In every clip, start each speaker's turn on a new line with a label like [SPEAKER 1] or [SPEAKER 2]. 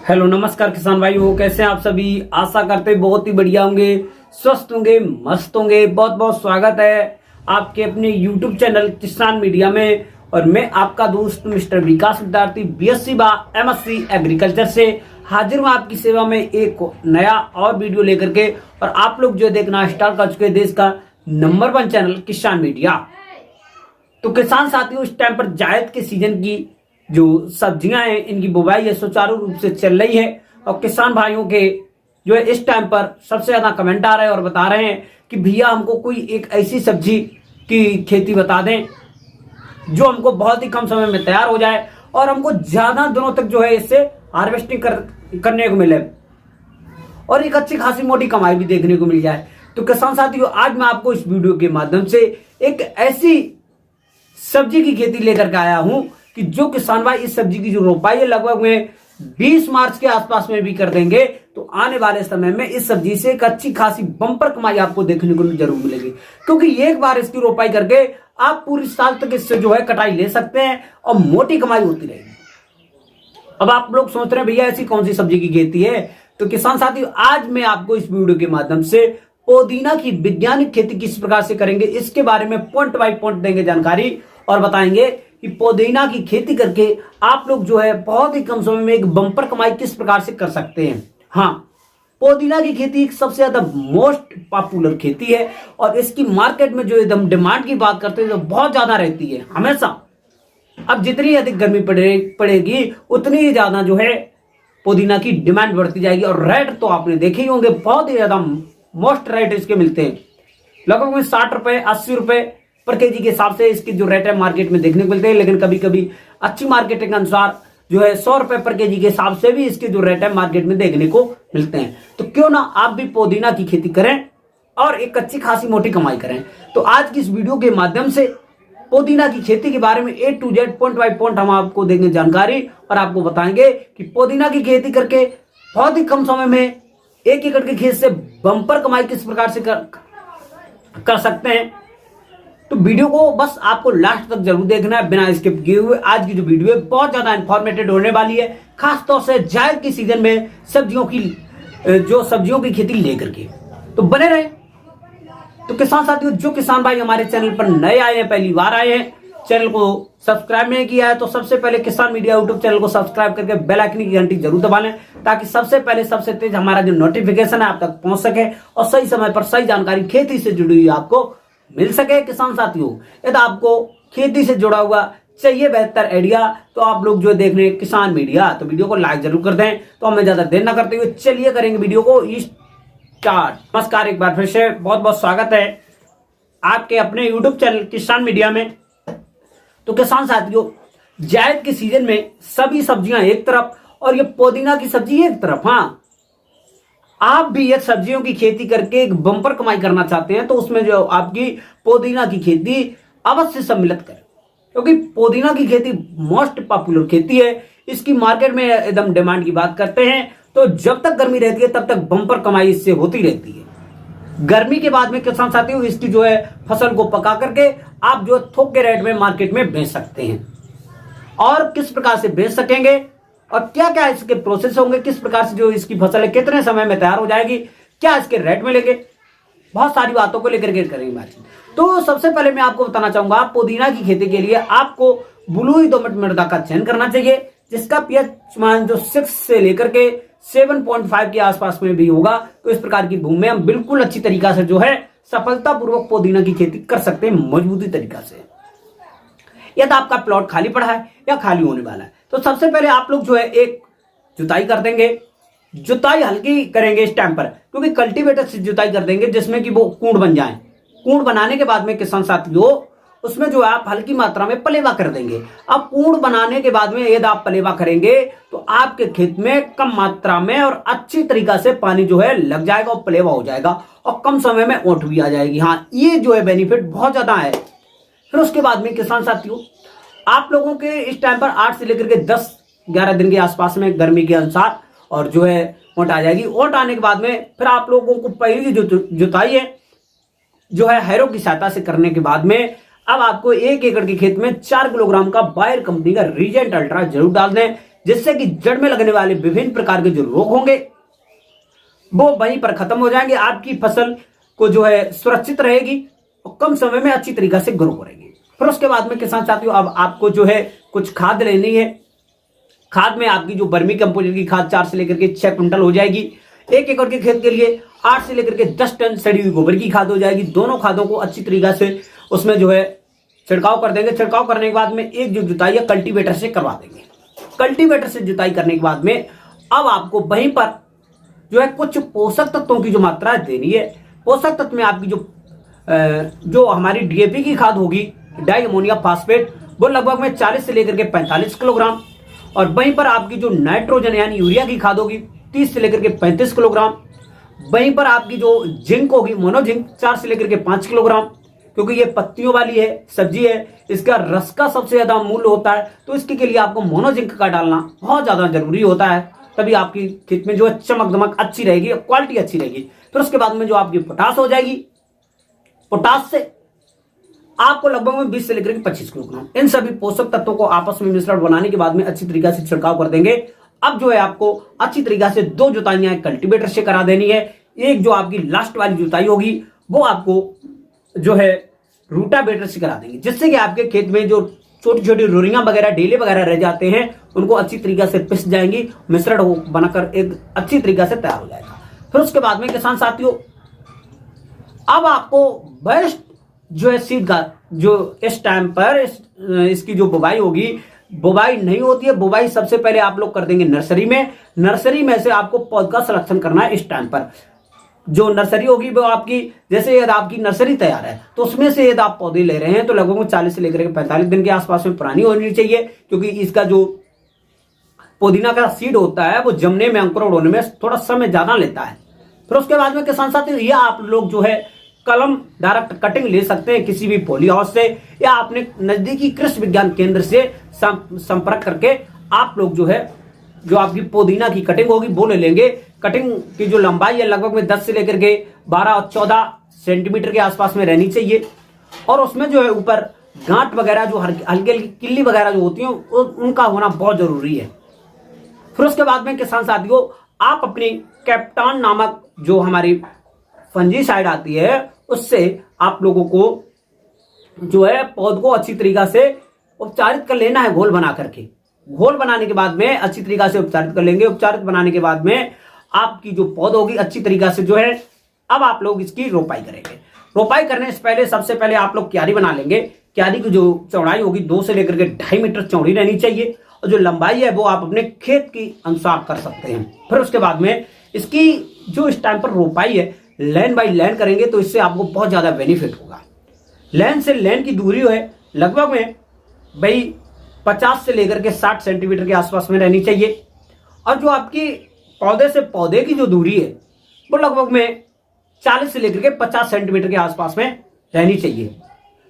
[SPEAKER 1] Hello नमस्कार किसान भाई हो, कैसे हैं आप सभी। आशा करते हैं बहुत ही बढ़िया होंगे, स्वस्थ होंगे, मस्त होंगे। बहुत बहुत स्वागत है आपके अपने YouTube चैनल किसान मीडिया में। और मैं आपका दोस्त मिस्टर विकास विद्यार्थी बीएससी बा एमएससी एग्रीकल्चर से हाजिर हूँ आपकी सेवा में एक नया और वीडियो लेकर के। और आप लोग जो देखना स्टार्ट कर चुके देश का नंबर 1 चैनल किसान मीडिया। तो किसान साथियों, इस टाइम पर जायद के सीजन की जो सब्जियां हैं इनकी बुवाई है सुचारू रूप से चल रही है। और किसान भाइयों के जो है इस टाइम पर सबसे ज्यादा कमेंट आ रहे हैं और बता रहे हैं कि भैया हमको कोई एक ऐसी सब्जी की खेती बता दें जो हमको बहुत ही कम समय में तैयार हो जाए और हमको ज्यादा दिनों तक जो है इससे हार्वेस्टिंग करने को मिले और एक अच्छी खासी मोटी कमाई भी देखने को मिल जाए। तो किसान साथियों, आज मैं आपको इस वीडियो के माध्यम से एक ऐसी सब्जी की खेती लेकर के आया हूं कि जो किसान भाई इस सब्जी की जो रोपाई है लगभग में 20 मार्च के आसपास में भी कर देंगे तो आने वाले समय में इस सब्जी से एक अच्छी खासी बम्पर कमाई आपको देखने को जरूर मिलेगी। क्योंकि एक बार इसकी रोपाई करके आप पूरी साल तक इससे जो है कटाई ले सकते हैं और मोटी कमाई होती रहेगी। अब आप लोग सोच रहे हैं भैया ऐसी कौन सी सब्जी की खेती है, तो किसान साथियों आज मैं आपको इस वीडियो के माध्यम से पुदीना की वैज्ञानिक खेती किस प्रकार से करेंगे इसके बारे में पॉइंट बाय पॉइंट देंगे जानकारी और बताएंगे कि पुदीना की खेती करके आप लोग जो है बहुत ही कम समय में एक बम्पर कमाई किस प्रकार से कर सकते हैं। हाँ, पुदीना की खेती एक सबसे ज्यादा मोस्ट पॉपुलर खेती है और इसकी मार्केट में जो एकदम डिमांड की बात करते हैं तो बहुत ज्यादा रहती है हमेशा। अब जितनी अधिक गर्मी पड़ेगी उतनी ही ज्यादा जो है पुदीना की डिमांड बढ़ती जाएगी। और रेट तो आपने देखे ही होंगे, बहुत ही ज्यादा मोस्ट रेट इसके मिलते हैं लगभग में 60 रुपए 80 रुपए पर केजी के हिसाब से इसके जो रेट है मार्केट में देखने को मिलते हैं। लेकिन कभी कभी अच्छी मार्केटिंग के अनुसार जो है 100 रुपए पर केजी के हिसाब से भी इसके जो रेट है मार्केट में देखने को मिलते हैं। तो क्यों ना आप भी पुदीना की खेती करें और एक अच्छी खासी मोटी कमाई करें। तो आज की इस वीडियो के माध्यम से पुदीना की खेती के बारे में A to Z point by point हम आपको देंगे जानकारी और आपको बताएंगे कि पुदीना की खेती करके बहुत ही कम समय में 1 एकड़ के खेत से बम्पर कमाई किस प्रकार से कर सकते हैं। तो वीडियो को बस आपको लास्ट तक जरूर देखना है बिना स्किप किए हुए। आज की जो वीडियो है बहुत ज्यादा इंफॉर्मेटिव होने वाली है, खास तौर से जायद की सीजन में सब्जियों की खेती लेकर के, तो बने रहे। तो किसान साथियों, जो किसान भाई हमारे चैनल पर नए आए हैं, पहली बार आए हैं, चैनल को सब्सक्राइब नहीं किया है तो सबसे पहले किसान मीडिया यूट्यूब चैनल को सब्सक्राइब करके बेल आइकन की घंटी जरूर दबा लें ताकि सबसे पहले सबसे तेज हमारा जो नोटिफिकेशन है आप तक पहुंच सके और सही समय पर सही जानकारी खेती से जुड़ी हुई आपको मिल सके। किसान साथियों, यदि आपको खेती से जुड़ा हुआ चाहिए बेहतर आइडिया तो आप लोग जो देख रहे हैं किसान मीडिया, तो वीडियो को लाइक जरूर कर दें। तो हमें ज्यादा देर ना करते हुए चलिए करेंगे वीडियो को स्टार्ट। नमस्कार, एक बार फिर से बहुत बहुत स्वागत है आपके अपने यूट्यूब चैनल किसान मीडिया में। तो किसान साथियों, जायद के सीजन में सभी सब्जियां एक तरफ और ये पुदीना की सब्जी एक तरफ। हाँ, आप भी एक सब्जियों की खेती करके एक बम्पर कमाई करना चाहते हैं तो उसमें जो आपकी पुदीना की खेती अवश्य सम्मिलित करें, क्योंकि पुदीना की खेती मोस्ट पॉपुलर खेती है। इसकी मार्केट में एकदम डिमांड की बात करते हैं तो जब तक गर्मी रहती है तब तक बम्पर कमाई इससे होती रहती है। गर्मी के बाद में किसान साथियों इसकी जो है फसल को पका करके आप जो थोक के रेट में मार्केट में बेच सकते हैं। और किस प्रकार से बेच सकेंगे और क्या क्या इसके प्रोसेस होंगे, किस प्रकार से जो इसकी फसल है कितने समय में तैयार हो जाएगी, क्या इसके रेट मिलेंगे, बहुत सारी बातों को लेकर के करेंगे बात। तो सबसे पहले मैं आपको बताना चाहूंगा पुदीना की खेती के लिए आपको बलुई दोमट मृदा का चयन करना चाहिए जिसका पीएच मान जो 6 से लेकर के 7.5 के आसपास में भी होगा। तो इस प्रकार की भूमि में हम बिल्कुल अच्छी तरीका से जो है सफलतापूर्वक पुदीना की खेती कर सकते हैं मजबूती तरीका से। यदि आपका प्लॉट खाली पड़ा है या खाली होने वाला है तो सबसे पहले आप लोग जो है एक जुताई कर देंगे। जुताई हल्की करेंगे इस टाइम पर, क्योंकि कल्टीवेटर से जुताई कर देंगे जिसमें कि वो कूंड बन जाए। कूंड बनाने के बाद में किसान साथियों उसमें जो है आप हल्की मात्रा में पलेवा कर देंगे। अब कूंड बनाने के बाद में यदि आप पलेवा करेंगे तो आपके खेत में कम मात्रा में और अच्छी तरीका से पानी जो है लग जाएगा और पलेवा हो जाएगा और कम समय में ओंठ भी आ जाएगी। हाँ, ये जो है बेनिफिट बहुत ज्यादा है। फिर उसके बाद में किसान साथियों आप लोगों के इस टाइम पर 8 से लेकर के 10-11 दिन के आसपास में गर्मी के अनुसार और जो है ओंठ आ जाएगी। ओंठ आने के बाद में फिर आप लोगों को पहली जो जुताई है जो है हैरो की सहायता से करने के बाद में अब आपको 1 एकड़ के खेत में 4 किलोग्राम का बायर कंपनी का रीजेंट अल्ट्रा जरूर डाल दें। जिससे कि जड़ में लगने वाले विभिन्न प्रकार के जो रोग होंगे वो वहीं पर खत्म हो जाएंगे। आपकी फसल को जो है सुरक्षित रहेगी और कम समय में अच्छी तरीके से ग्रो करेगी। फिर उसके बाद में किसान साथियों, अब आपको जो है कुछ खाद लेनी है। खाद में आपकी जो वर्मी कंपोस्ट की खाद 4 से लेकर के 6 क्विंटल हो जाएगी। 1 एकड़ के खेत के लिए 8 से लेकर के 10 टन सड़ी हुई गोबर की खाद हो जाएगी। दोनों खादों को अच्छी तरीके से उसमें जो है छिड़काव कर देंगे। छिड़काव करने के बाद में एक जो जुताई है कल्टीवेटर से करवा देंगे। कल्टीवेटर से जुताई करने के बाद में अब आपको वहीं पर जो है कुछ पोषक तत्वों की जो मात्रा देनी है। पोषक तत्व में आपकी जो हमारी डीएपी की खाद होगी, डाई अमोनिया फास्फेट, वो लगभग में 40 से लेकर के 45 किलोग्राम। और वहीं पर आपकी जो नाइट्रोजन यानी यूरिया की खाद होगी 30 से लेकर के 35 किलोग्राम। वहीं पर आपकी जो जिंक होगी, मोनोजिंक, 4 से लेकर के 5 किलोग्राम, क्योंकि ये पत्तियों वाली है, सब्जी है, इसका रस का सबसे ज्यादा मूल्य होता है, तो इसके के लिए आपको मोनोजिंक का डालना बहुत ज्यादा जरूरी होता है। तभी आपकी खेत में जो है चमक दमक अच्छी रहेगी, क्वालिटी अच्छी रहेगी। फिर उसके बाद में जो आपकी पोटास हो जाएगी, पोटास से आपको लगभग में 20 से लेकर के 25 किलोग्राम। इन सभी पोषक तत्वों को आपस में मिश्रण बनाने के बाद में अच्छी तरीके से छिड़काव कर देंगे। अब जो है आपको अच्छी तरीके से 2 जुताइयां कल्टीवेटर से करा देनी है। एक जो आपकी लास्ट वाली जुताई होगी वो आपको जो है रूटावेटर से करा देंगे, जिससे कि आपके खेत में जो छोटी छोटी रोरियां वगैरह, डेले वगैरह रह जाते हैं उनको अच्छी तरीके से पिस जाएंगी, मिश्रण बनाकर एक अच्छी तरीके से तैयार हो जाएगा। फिर उसके बाद में किसान साथियों, अब आपको बेस्ट जो है सीड का जो इस टाइम पर इसकी जो बुवाई होगी, बुवाई नहीं होती है, बुवाई सबसे पहले आप लोग कर देंगे नर्सरी में। नर्सरी में से आपको पौध का सिलेक्शन करना है। इस टाइम पर जो नर्सरी होगी वो आपकी, जैसे यदि आपकी नर्सरी तैयार है तो उसमें से यदि आप पौधे ले रहे हैं तो लगभग 40 से लेकर 45 दिन के आसपास में पुरानी होनी चाहिए, क्योंकि इसका जो पुदीना का सीड होता है वो जमने में, अंकुरण होने में थोड़ा समय ज्यादा लेता है। फिर उसके बाद में किसान साथियों, ये आप लोग जो है कलम डायरेक्ट कटिंग ले सकते हैं किसी भी पॉली हाउस से, या अपने नजदीकी कृषि विज्ञान केंद्र से संपर्क करके आप लोग जो है जो आपकी पुदीना की कटिंग होगी वो ले लेंगे। कटिंग की जो लंबाई है लगभग में 10 से लेकर के 12 और 14 सेंटीमीटर के आसपास में रहनी चाहिए। और उसमें जो है ऊपर गांठ वगैरह जो हल्की हल्की किल्ली वगैरह जो होती है उनका होना बहुत जरूरी है। फिर उसके बाद में किसान साथियों, आप अपनी कैप्टान नामक जो हमारी फंजीसाइड आती है उससे आप लोगों को जो है पौध को अच्छी तरीका से उपचारित कर लेना है, घोल बना करके। घोल बनाने के बाद में अच्छी तरीका से उपचारित कर लेंगे। उपचारित बनाने के बाद में आपकी जो पौध होगी अच्छी तरीका से जो है, अब आप लोग इसकी रोपाई करेंगे। रोपाई करने से पहले सबसे पहले आप लोग क्यारी बना लेंगे। क्यारी की जो चौड़ाई होगी 2 से लेकर के 2.5 मीटर चौड़ी रहनी चाहिए, और जो लंबाई है वो आप अपने खेत के अनुसार कर सकते हैं। फिर उसके बाद में इसकी जो इस टाइम पर रोपाई है लाइन बाई लाइन करेंगे तो इससे आपको बहुत ज्यादा बेनिफिट होगा। लाइन से लाइन की दूरी है लगभग में भाई 50 से लेकर के 60 सेंटीमीटर के आसपास में रहनी चाहिए। और जो आपकी पौधे से पौधे की जो दूरी है वो लगभग में 40 से लेकर के 50 सेंटीमीटर के आसपास में रहनी चाहिए।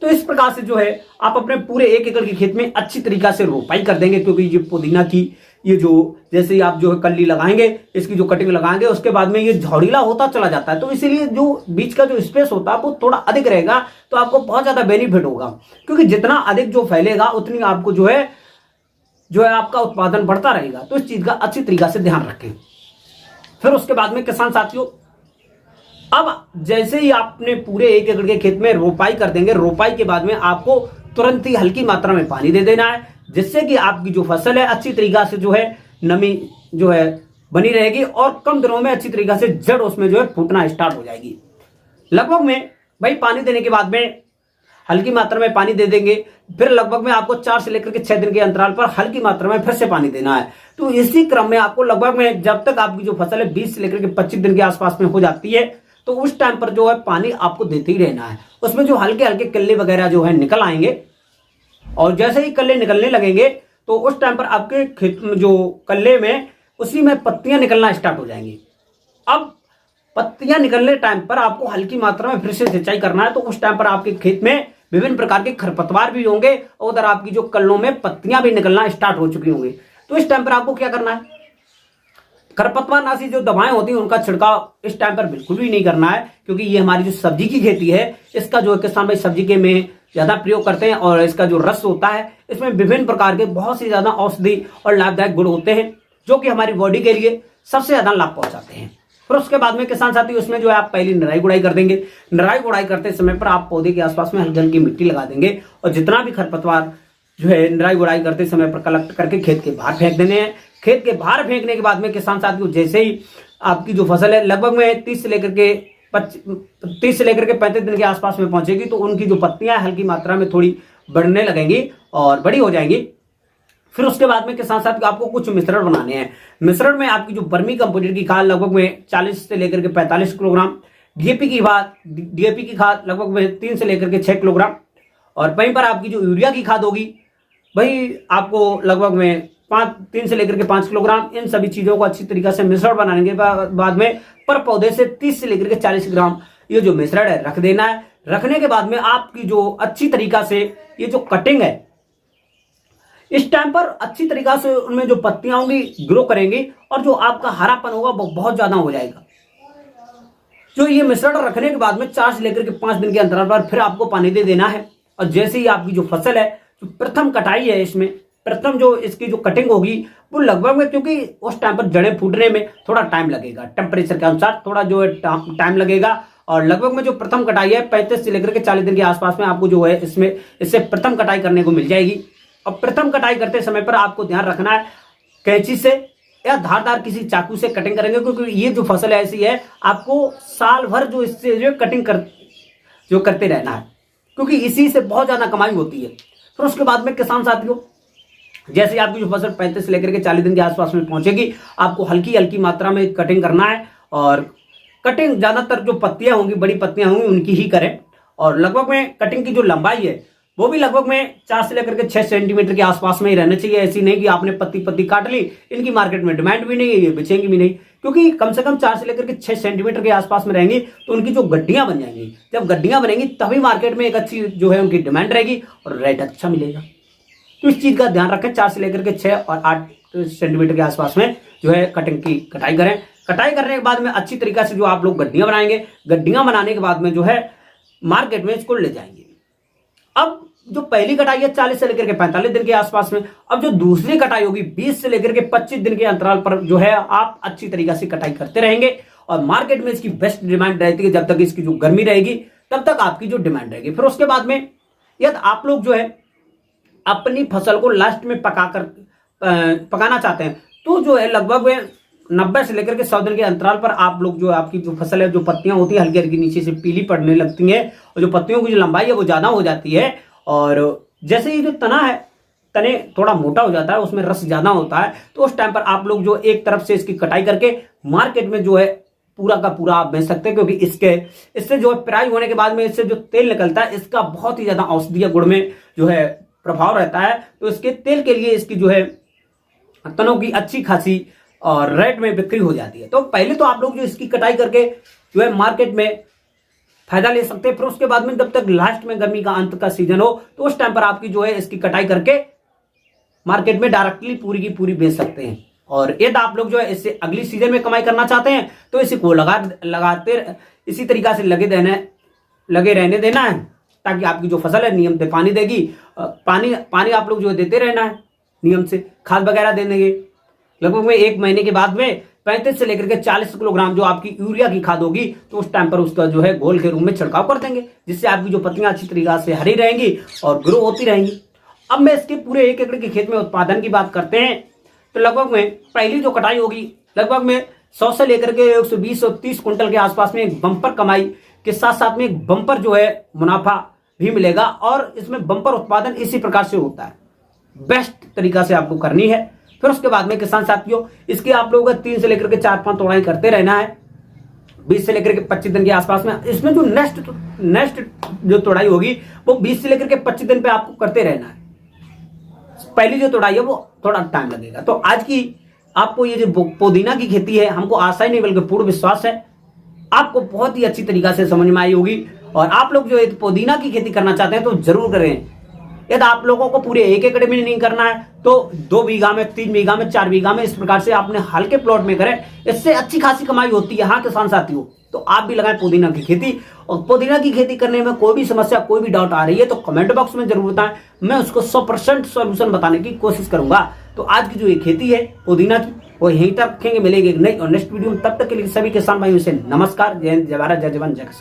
[SPEAKER 1] तो इस प्रकार से जो है आप अपने पूरे 1 एकड़ के खेत में अच्छी तरीका से रोपाई कर देंगे, क्योंकि ये पुदीना की ये जो जैसे ही आप जो है कल्ली लगाएंगे, इसकी जो कटिंग लगाएंगे उसके बाद में ये झौड़ीला होता चला जाता है, तो इसीलिए जो बीच का जो स्पेस होता है वो थोड़ा अधिक रहेगा, तो आपको बहुत ज्यादा बेनिफिट होगा। क्योंकि जितना अधिक जो फैलेगा उतनी आपको जो है आपका उत्पादन बढ़ता रहेगा। तो इस चीज का अच्छी तरीका से ध्यान रखें। फिर उसके बाद में किसान साथियों, अब जैसे ही आपने पूरे 1 एकड़ के खेत में रोपाई कर देंगे, रोपाई के बाद में आपको तुरंत ही हल्की मात्रा में पानी दे देना है, जिससे कि आपकी जो फसल है अच्छी तरीका से जो है नमी जो है बनी रहेगी और कम दिनों में अच्छी तरीका से जड़ उसमें जो है फूटना स्टार्ट हो जाएगी। लगभग में भाई पानी देने के बाद में हल्की मात्रा में पानी दे देंगे। फिर लगभग में आपको 4 से लेकर के 6 दिन के अंतराल पर हल्की मात्रा में फिर से पानी देना है। तो इसी क्रम में आपको लगभग में जब तक आपकी जो फसल है 20 से लेकर के 25 दिन के आसपास में हो जाती है, तो उस टाइम पर जो है पानी आपको देते ही रहना है। उसमें जो हल्के हल्के कल्ले वगैरह जो है निकल आएंगे, और जैसे ही कल्ले निकलने लगेंगे तो उस टाइम पर आपके खेत में जो कल्ले में उसी में पत्तियां निकलना स्टार्ट हो जाएंगी। अब पत्तियां निकलने टाइम पर आपको हल्की मात्रा में फिर से सिंचाई करना है। तो उस टाइम पर आपके खेत में विभिन्न प्रकार के खरपतवार भी होंगे और उधर आपकी जो कल्लों में पत्तियां भी निकलना स्टार्ट हो चुकी होंगी। तो इस टाइम पर आपको क्या करना है, खरपतवार नाशी जो दवाएं होती हैं उनका छिड़काव इस टाइम पर बिल्कुल भी नहीं करना है, क्योंकि ये हमारी जो सब्जी की खेती है इसका जो है किसान भाई सब्जी के में ज्यादा प्रयोग करते हैं और इसका जो रस होता है इसमें विभिन्न प्रकार के बहुत सी ज्यादा औषधि और लाभदायक गुण होते हैं जो कि हमारी बॉडी के लिए सबसे ज्यादा लाभ पहुंचाते हैं। फिर उसके बाद में किसान साथी उसमें जो है आप पहली निराई गुड़ाई कर देंगे। निराई गुड़ाई करते समय पर आप पौधे के आसपास में हल्की हल्की मिट्टी लगा देंगे और जितना भी खरपतवार जो है निराई गुड़ाई करते समय पर कलेक्ट करके खेत के बाहर फेंक देने हैं। खेत के बाहर फेंकने के बाद में किसान साथियों जैसे ही आपकी जो फसल है लगभग में 30 से लेकर के 35 दिन के आसपास में पहुंचेगी तो उनकी जो पत्तियां हल्की मात्रा में थोड़ी बढ़ने लगेंगी और बड़ी हो जाएंगी। फिर उसके बाद में किसान साथियों आपको कुछ मिश्रण बनाने हैं। मिश्रण में आपकी जो वर्मी कंपोजिट की खाद लगभग में 40 से लेकर के 45 किलोग्राम, डीएपी की खाद लगभग में 3 से लेकर के 6 किलोग्राम और वहीं पर आपकी जो यूरिया की खाद होगी वही आपको लगभग में 3 से लेकर के 5 किलोग्राम। इन सभी चीजों को अच्छी तरीके से मिश्रण बनाने के बाद में पर पौधे से 30 से लेकर के 40 ग्राम ये जो मिश्रण है रख देना है। रखने के बाद में आपकी जो अच्छी तरीका से ये जो कटिंग है इस टाइम पर अच्छी तरीका से उनमें जो पत्तियां होंगी ग्रो करेंगी और जो आपका हरापन होगा वो बहुत ज्यादा हो जाएगा। जो ये मिश्रण रखने के बाद में 4 से लेकर के 5 दिन के अंतराल पर फिर आपको पानी दे देना है और जैसे ही आपकी जो फसल है जो प्रथम कटाई है इसमें प्रथम जो इसकी जो कटिंग होगी वो लगभग में क्योंकि उस टाइम पर जड़ें फूटने में थोड़ा टाइम लगेगा, टेम्परेचर के अनुसार थोड़ा जो है टाइम लगेगा और लगभग में जो प्रथम कटाई है 35 से लेकर के 40 दिन के आसपास में आपको जो है इससे प्रथम कटाई करने को मिल जाएगी। और प्रथम कटाई करते समय पर आपको ध्यान रखना है कैंची से या धारदार किसी चाकू से कटिंग करेंगे क्योंकि ये जो फसल ऐसी है आपको साल भर जो इससे जो कटिंग करते रहना है क्योंकि इसी से बहुत ज्यादा कमाई होती है। फिर उसके बाद में किसान साथियों जैसे आपकी जो फसल 35 से लेकर के 40 दिन के आसपास में पहुंचेगी आपको हल्की हल्की मात्रा में कटिंग करना है और कटिंग ज्यादातर जो पत्तियां होंगी बड़ी पत्तियां होंगी उनकी ही करें और लगभग में कटिंग की जो लंबाई है वो भी लगभग में 4 से लेकर के 6 सेंटीमीटर के आसपास में ही रहना चाहिए। ऐसी नहीं कि आपने पत्ती काट ली, इनकी मार्केट में डिमांड भी नहीं है, ये बेचेंगी भी नहीं क्योंकि कम से कम 4 से लेकर के 6 सेंटीमीटर के आसपास में रहेंगी तो उनकी जो गड्डियां बन जाएंगी। जब गड्डियां बनेंगी तभी मार्केट में एक अच्छी जो है उनकी डिमांड रहेगी और रेट अच्छा मिलेगा। तो इस चीज का ध्यान रखें। 4 से लेकर के 6 और 8 सेंटीमीटर के आसपास में जो है कटिंग की कटाई करें। कटाई करने के बाद में अच्छी तरीके से जो आप लोग गड्डियां बनाएंगे, गड्डियां बनाने के बाद में जो है मार्केट में इसको ले जाएंगे। अब जो पहली कटाई है 40 से लेकर के 45 दिन के आसपास में, अब जो दूसरी कटाई होगी 20 से लेकर के 25 दिन के अंतराल पर जो है आप अच्छी तरीके से कटाई करते रहेंगे और मार्केट में इसकी बेस्ट डिमांड रहती है। जब तक इसकी जो गर्मी रहेगी तब तक आपकी जो डिमांड रहेगी। फिर उसके बाद में यदि आप लोग जो है अपनी फसल को लास्ट में पकाना चाहते हैं तो जो है लगभग 90 से लेकर के 100 दिन के अंतराल पर आप लोग जो आपकी जो फसल है जो पत्तियां होती है हल्की हल्की नीचे से पीली पड़ने लगती है और जो पत्तियों की जो लंबाई है वो ज्यादा हो जाती है और जैसे ये जो तना है तने थोड़ा मोटा हो जाता है उसमें रस ज्यादा होता है तो उस टाइम पर आप लोग जो एक तरफ से इसकी कटाई करके मार्केट में जो है पूरा का पूरा आप बेच सकते हैं क्योंकि इससे जो है पेराई होने के बाद में इससे जो तेल निकलता है इसका बहुत ही ज्यादा औषधीय गुण में जो है प्रभाव रहता है। तो इसके तेल के लिए इसकी जो है तनों की अच्छी खासी और रेट में बिक्री हो जाती है। तो पहले तो आप लोग जो इसकी कटाई करके जो है मार्केट में फायदा ले सकते हैं। फिर उसके बाद में जब तक लास्ट में गर्मी का अंत का सीजन हो तो उस टाइम पर आपकी जो है इसकी कटाई करके मार्केट में डायरेक्टली पूरी की पूरी बेच सकते हैं। और यदि आप लोग जो है इससे अगली सीजन में कमाई करना चाहते हैं तो इसी को लगाते इसी तरीका से लगे रहने देना है ताकि आपकी जो फसल है नियम से पानी देगी। पानी आप लोग जो देते रहना है नियम से, खाद वगैरह देंगे। लगभग में 1 महीने के बाद में 35 से लेकर के 40 किलोग्राम जो आपकी यूरिया की खाद होगी तो उस टाइम पर उसका जो है घोल के रूप में छिड़काव कर देंगे जिससे आपकी जो पत्तियां अच्छी तरीके से हरी रहेंगी और ग्रो होती रहेंगी। अब मैं इसके पूरे 1 एकड़ के खेत में उत्पादन की बात करते हैं तो लगभग में पहली जो कटाई होगी लगभग में 100 से लेकर के 120 और 30 कुंटल के आसपास में एक बम्पर कमाई के साथ साथ में एक बम्पर जो है मुनाफा भी मिलेगा और इसमें बम्पर उत्पादन इसी प्रकार से होता है। बेस्ट तरीका से आपको करनी है। फिर उसके बाद में किसान साथियों इसके आप लोगों को 3 से लेकर के 4-5 तोड़ाई करते रहना है 20 से लेकर के 25 दिन के आसपास में। इसमें जो नेक्स्ट जो तोड़ाई होगी वो 20 से लेकर के 25 दिन पे आपको करते रहना है। पहली जो तोड़ाई है वो थोड़ा टाइम लगेगा। तो आज की आपको ये जो पुदीना की खेती है हमको आशा ही नहीं बल्कि पूर्ण विश्वास है आपको बहुत ही अच्छी तरीका से समझ में आई होगी। और आप लोग जो पुदीना की खेती करना चाहते हैं तो जरूर करें। यदि आप लोगों को पूरे 1 एकड़ में नहीं करना है तो 2 बीघा में, 3 बीघा में, 4 बीघा में, इस प्रकार से आपने हल्के प्लॉट में करें। इससे अच्छी खासी कमाई होती है। हाँ किसान साथियों, तो आप भी लगाएं पुदीना की खेती। और पुदीना की खेती करने में कोई भी समस्या, कोई भी डाउट आ रही है तो कमेंट बॉक्स में जरूर बताएं, मैं उसको 100% सोल्यूशन बताने की कोशिश करूंगा। तो आज की जो ये खेती है पुदीना की, वो यहीं तक रखेंगे। मिलेगी एक नई और नेक्स्ट वीडियो में। तब तक के लिए सभी किसान भाइयों से नमस्कार। जय हिंद, जय भारत, जय जवान, जय किसान।